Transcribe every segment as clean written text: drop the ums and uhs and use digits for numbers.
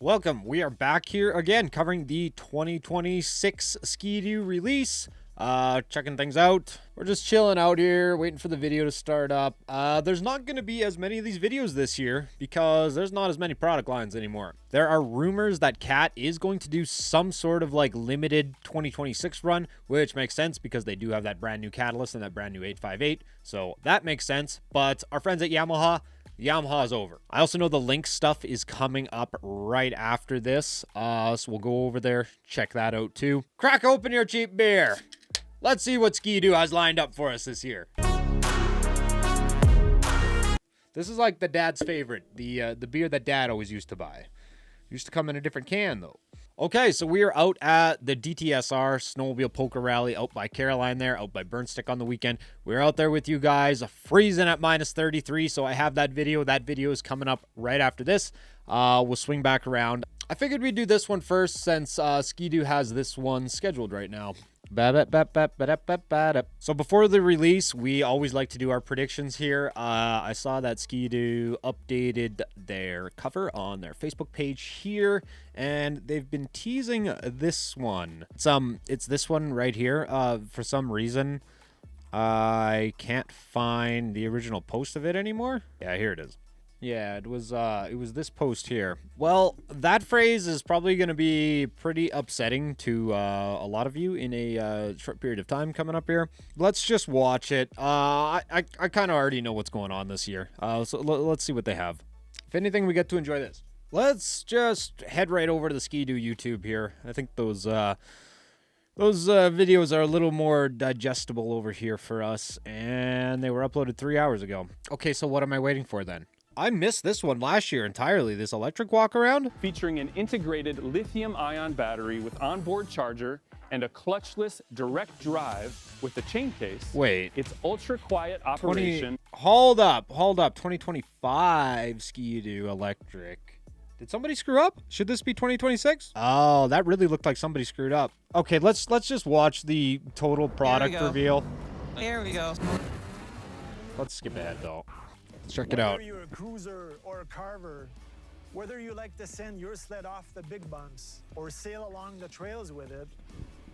Welcome. We are back here again covering the 2026 Skidoo release. Checking things out. We're just chilling out here, waiting for the video to start up. There's not going to be as many of these videos this year because there's not as many product lines anymore. There are rumors that Cat is going to do some sort of like limited 2026 run, which makes sense because they do have that brand new Catalyst and that brand new 858. So that makes sense. But our friends at Yamaha is over. I also know the Lynx stuff is coming up right after this. So we'll go over there, check that out too. Crack open your cheap beer. Let's see what Skidoo has lined up for us this year. This is like the dad's favorite, the beer that dad always used to buy. Used to come in a different can though. Okay, so we are out at the DTSR Snowmobile Poker Rally out by Caroline there, out by Burnstick on the weekend. We're out there with you guys, freezing at minus 33, so I have that video. That video is coming up right after this. We'll swing back around. I figured we'd do this one first since Skidoo has this one scheduled right now. So before the release, we always like to do our predictions here. I saw that Skidoo updated their cover on their Facebook page here, and they've been teasing this one. It's this one right here. For some reason, I can't find the original post of it anymore. Yeah, here it is. Yeah, it was this post here. Well, that phrase is probably going to be pretty upsetting to a lot of you in a short period of time coming up here. Let's just watch it. I kind of already know what's going on this year. So let's see what they have. If anything, we get to enjoy this. Let's just head right over to the Skidoo YouTube here. I think those videos are a little more digestible over here for us, and they were uploaded 3 hours ago. Okay, so what am I waiting for then? I missed this one last year entirely, this electric walk around. Featuring an integrated lithium-ion battery with onboard charger and a clutchless direct drive with a chain case. Wait. It's ultra-quiet operation. Hold up. 2025 Skidoo electric. Did somebody screw up? Should this be 2026? Oh, that really looked like somebody screwed up. Okay, let's just watch the total product reveal. Here we go. Let's skip ahead though. Check it out. Whether you're a cruiser or a carver, whether you like to send your sled off the big bumps or sail along the trails with it,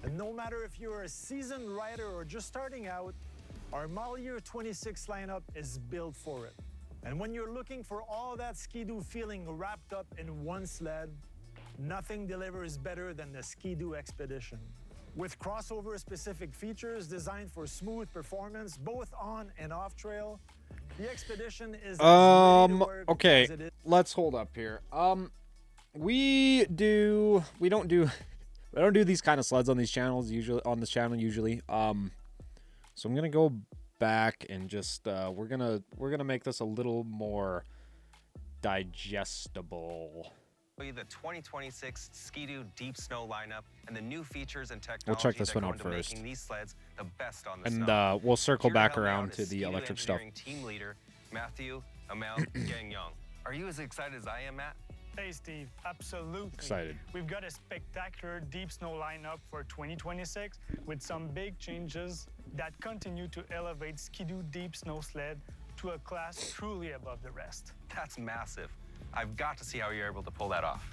and no matter if you're a seasoned rider or just starting out, our model year 26 lineup is built for it. And when you're looking for all that Skidoo feeling wrapped up in one sled, nothing delivers better than the Skidoo Expedition. With crossover specific features designed for smooth performance both on and off trail, the Expedition is okay, let's hold up here. We don't do these kind of sleds on these channels usually, so I'm gonna go back and just we're gonna make this a little more digestible. The 2026 Skidoo Deep Snow lineup and the new features and technology We'll check this one out first, making these sleds the best on the and snow. we'll circle Here back helping around out to is the Skidoo electric stuff. Engineering Team leader Matthew Amount Gagnon. Are you as excited as I am, Matt? Hey Steve, absolutely. Excited. We've got a spectacular deep snow lineup for 2026 with some big changes that continue to elevate Skidoo Deep Snow Sled to a class truly above the rest. That's massive. I've got to see how you're able to pull that off.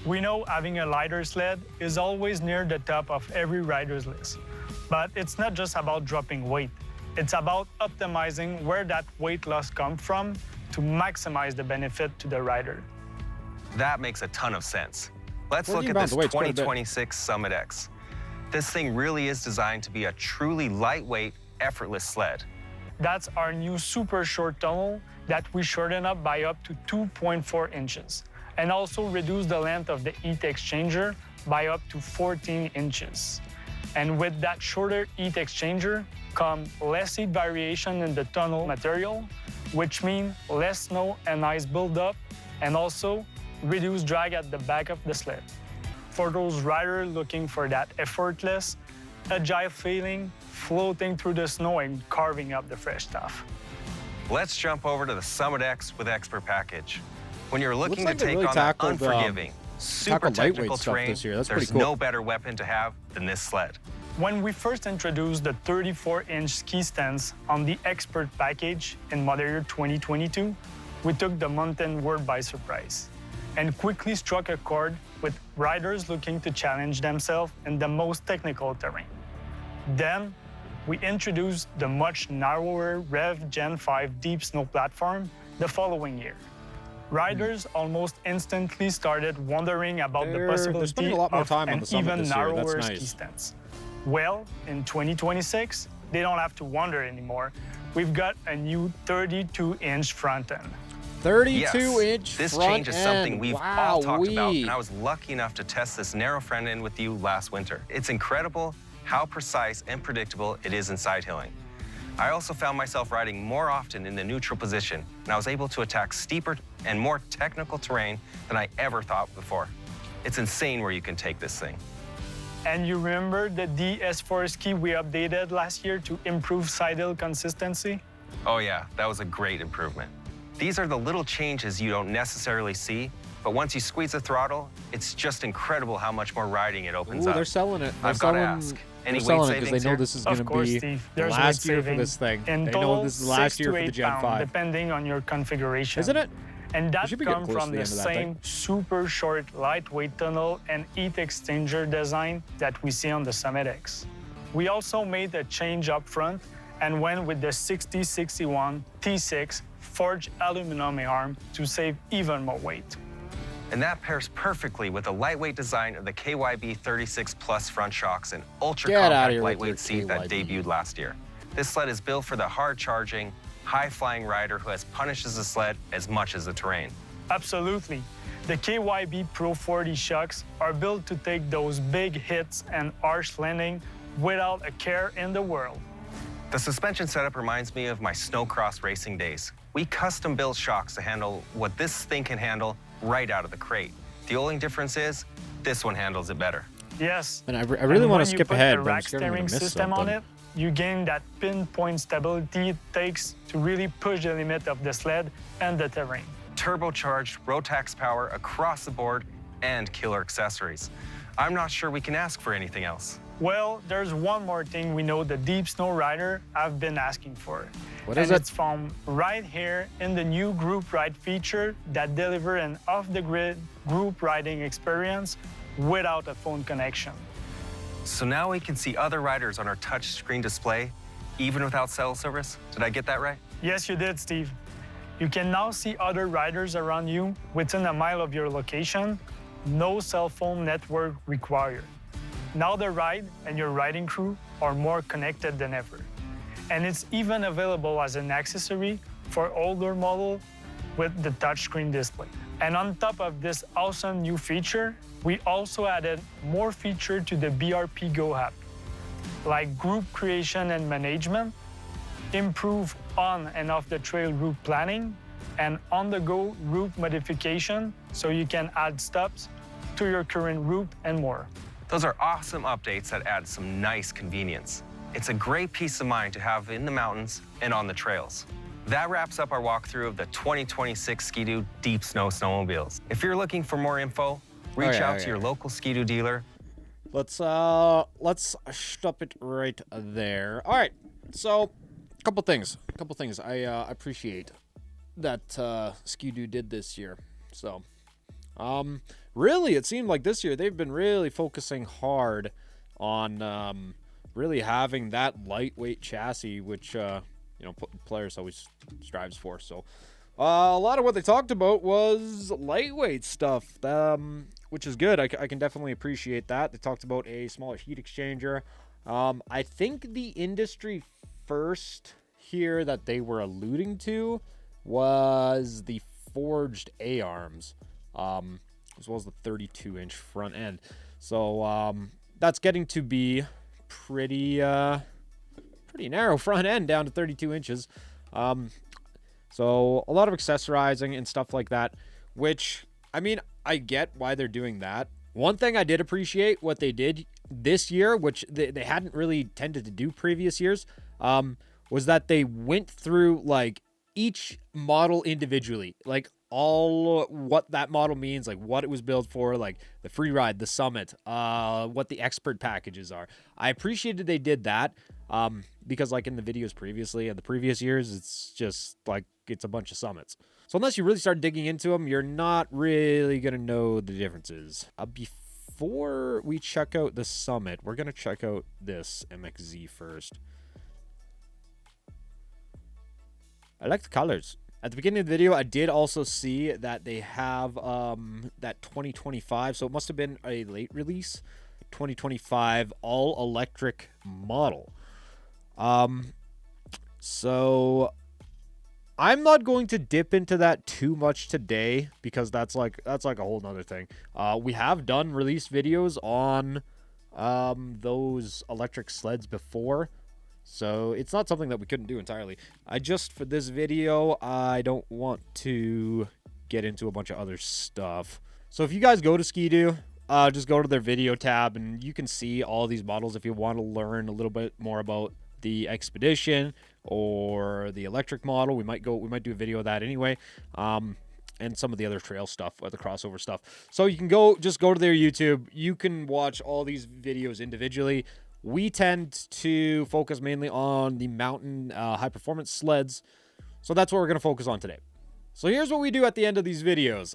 We know having a lighter sled is always near the top of every rider's list, but it's not just about dropping weight. It's about optimizing where that weight loss comes from to maximize the benefit to the rider. That makes a ton of sense. Let's look at pounds this away, it's quite a bit. 2026 Summit X. This thing really is designed to be a truly lightweight, effortless sled. That's our new super short tunnel that we shorten up by up to 2.4 inches and also reduce the length of the heat exchanger by up to 14 inches. And with that shorter heat exchanger come less heat variation in the tunnel material, which means less snow and ice buildup, and also reduced drag at the back of the sled. For those riders looking for that effortless, agile feeling, floating through the snow and carving up the fresh stuff. Let's jump over to the Summit X with Expert Package. When you're looking like to they take really on that tackled, unforgiving, super lightweight technical stuff terrain, this year. That's there's pretty cool. no better weapon to have than this sled. When we first introduced the 34-inch ski stands on the Expert Package in model year 2022, we took the mountain world by surprise. and quickly struck a chord with riders looking to challenge themselves in the most technical terrain. Then, we introduced the much narrower Rev Gen 5 deep snow platform the following year. Riders almost instantly started wondering about the They're possibility spending a lot more of time on an the summit even this year. That's narrower nice. ski stance. Well, in 2026, they don't have to wonder anymore. We've got a new 32-inch front end. 32-inch this front change is end. something we've all talked about, Wowee. and I was lucky enough to test this narrow front end with you last winter. It's incredible how precise and predictable it is in side hilling. I also found myself riding more often in the neutral position, and I was able to attack steeper and more technical terrain than I ever thought before. It's insane where you can take this thing. And you remember the DS4 ski we updated last year to improve side hill consistency? Oh yeah, that was a great improvement. These are the little changes you don't necessarily see, but once you squeeze the throttle, it's just incredible how much more riding it opens Ooh, up. they're selling it. They're I've got to selling- ask, They're any weight selling it savings because they know here? this is going Of to course, be Steve. the There's last weight year for saving. this thing. In They total, know this is the last 6 year to for the 8 Gen pounds, 5. depending on your configuration. Isn't it? And that should be getting comes close to from the the end of that same thing. super short, lightweight tunnel and heat exchanger design that we see on the Summit X. We also made a change up front and went with the 6061 T6 forged aluminum arm to save even more weight. And that pairs perfectly with the lightweight design of the KYB 36 Plus front shocks and ultra Get outta compact here with lightweight your seat that KYB. debuted last year. This sled is built for the hard-charging, high-flying rider who has punishes the sled as much as the terrain. Absolutely. The KYB Pro 40 shocks are built to take those big hits and harsh landing without a care in the world. The suspension setup reminds me of my snowcross racing days. We custom-built shocks to handle what this thing can handle right out of the crate. The only difference is this one handles it better. Yes. And I really want to skip ahead, When but you I'm put a scared I'm rack going steering to miss system on something. it, you gain that pinpoint stability it takes to really push the limit of the sled and the terrain. Turbocharged Rotax power across the board and killer accessories. I'm not sure we can ask for anything else. Well, there's one more thing we know the deep snow rider have been asking for. What is and it? It's found right here in the new group ride feature that deliver an off-the-grid group riding experience without a phone connection. So now we can see other riders on our touch screen display, even without cell service? Did I get that right? Yes, you did, Steve. You can now see other riders around you within a mile of your location. No cell phone network required. Now the ride and your riding crew are more connected than ever. And it's even available as an accessory for older model with the touchscreen display. And on top of this awesome new feature, we also added more feature to the BRP Go app, like group creation and management, improve on and off the trail route planning, and on-the-go route modification so you can add stops to your current route and more. Those are awesome updates that add some nice convenience. It's a great peace of mind to have in the mountains and on the trails. That wraps up our walkthrough of the 2026 Skidoo Deep Snow Snowmobiles. If you're looking for more info, reach out to your local Skidoo dealer. Let's stop it right there. All right, so a couple things. I appreciate that Skidoo did this year. So, really, it seemed like this year they've been really focusing hard on really having that lightweight chassis, which players always strives for. So, a lot of what they talked about was lightweight stuff, which is good. I can definitely appreciate that. They talked about a smaller heat exchanger. I think the industry first here that they were alluding to was the forged A-arms, as well as the 32-inch front end. So that's getting to be pretty narrow front end down to 32 inches. So a lot of accessorizing and stuff like that, which, I mean, I get why they're doing that. One thing I did appreciate what they did this year, which they hadn't really tended to do previous years, was that they went through like each model individually, like all what that model means, like what it was built for, like the FREERIDE, the Summit, what the expert packages are. I appreciated they did that because like in the videos previously and the previous years, it's just like it's a bunch of summits. So unless you really start digging into them, you're not really going to know the differences. Before we check out the Summit, we're going to check out this MXZ first. I like the colors. At the beginning of the video, I did also see that they have that 2025, so it must have been a late release, 2025 all-electric model. So I'm not going to dip into that too much today because that's like a whole nother thing. We have done release videos on those electric sleds before, so it's not something that we couldn't do entirely. For this video, I don't want to get into a bunch of other stuff. So if you guys go to Skidoo, just go to their video tab and you can see all these models if you want to learn a little bit more about the Expedition or the electric model. We might do a video of that anyway. And some of the other trail stuff or the crossover stuff. So you can just go to their YouTube. You can watch all these videos individually. We tend to focus mainly on the mountain high performance sleds. So that's what we're going to focus on today. So here's what we do at the end of these videos.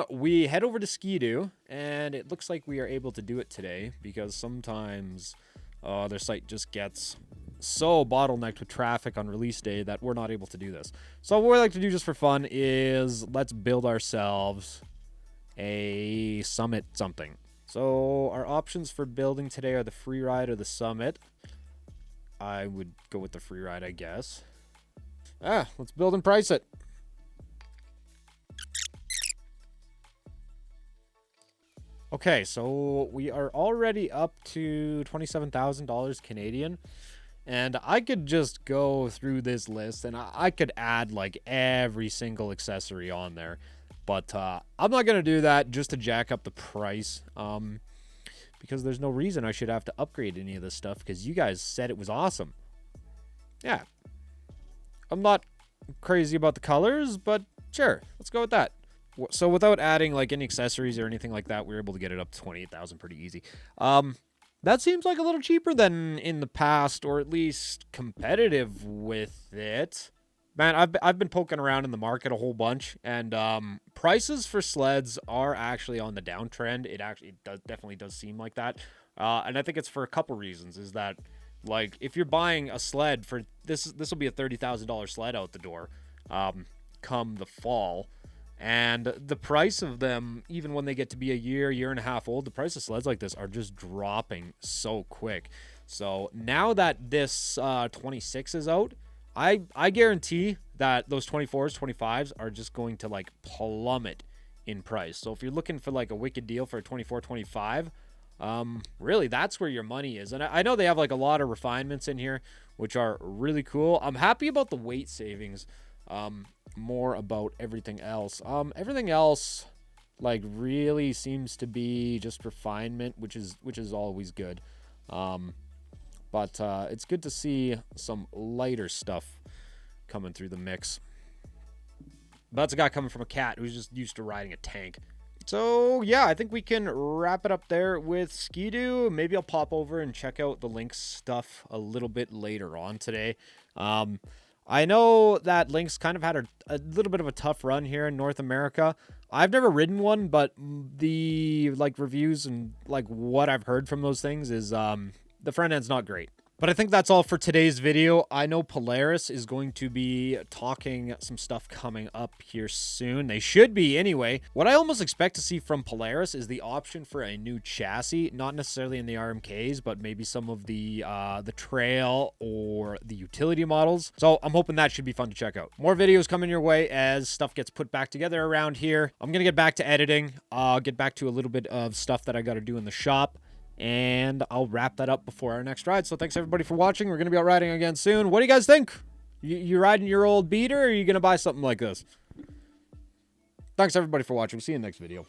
We head over to Skidoo, and it looks like we are able to do it today because sometimes their site just gets so bottlenecked with traffic on release day that we're not able to do this. So what we like to do just for fun is let's build ourselves a Summit something. So our options for building today are the FREERIDE or the Summit. I would go with the FREERIDE, I guess. Let's build and price it. Okay, so we are already up to $27,000 Canadian. And I could just go through this list and I could add like every single accessory on there. But I'm not going to do that just to jack up the price. Because there's no reason I should have to upgrade any of this stuff because you guys said it was awesome. Yeah. I'm not crazy about the colors, but sure, let's go with that. So without adding like any accessories or anything like that, we were able to get it up to 28,000 pretty easy. That seems like a little cheaper than in the past, or at least competitive with it. Man, I've been poking around in the market a whole bunch, and prices for sleds are actually on the downtrend. It actually definitely does seem like that, and I think it's for a couple reasons. Is that like if you're buying a sled for this will be a $30,000 sled out the door, come the fall. And the price of them, even when they get to be a year and a half old, the price of sleds like this are just dropping so quick. So now that this 26 is out, I guarantee that those 24s, 25s are just going to like plummet in price. So if you're looking for like a wicked deal for a 24, 25, really that's where your money is. And I know they have like a lot of refinements in here, which are really cool. I'm happy about the weight savings. More about everything else. Everything else like really seems to be just refinement, which is always good. But it's good to see some lighter stuff coming through the mix. But that's a guy coming from a cat who's just used to riding a tank. So yeah, I think we can wrap it up there with Skidoo. Maybe I'll pop over and check out the Lynx stuff a little bit later on today. I know that Lynx kind of had a little bit of a tough run here in North America. I've never ridden one, but the like reviews and like what I've heard from those things is the front end's not great. But I think that's all for today's video. I know Polaris is going to be talking some stuff coming up here soon. They should be anyway. What I almost expect to see from Polaris is the option for a new chassis, not necessarily in the RMKs, but maybe some of the trail or the utility models. So I'm hoping that should be fun to check out. More videos coming your way as stuff gets put back together around here. I'm going to get back to editing. I'll get back to a little bit of stuff that I got to do in the shop. And I'll wrap that up before our next ride. So thanks everybody for watching. We're going to be out riding again soon. What do you guys think? You riding your old beater, or are you going to buy something like this? Thanks everybody for watching. See you in the next video.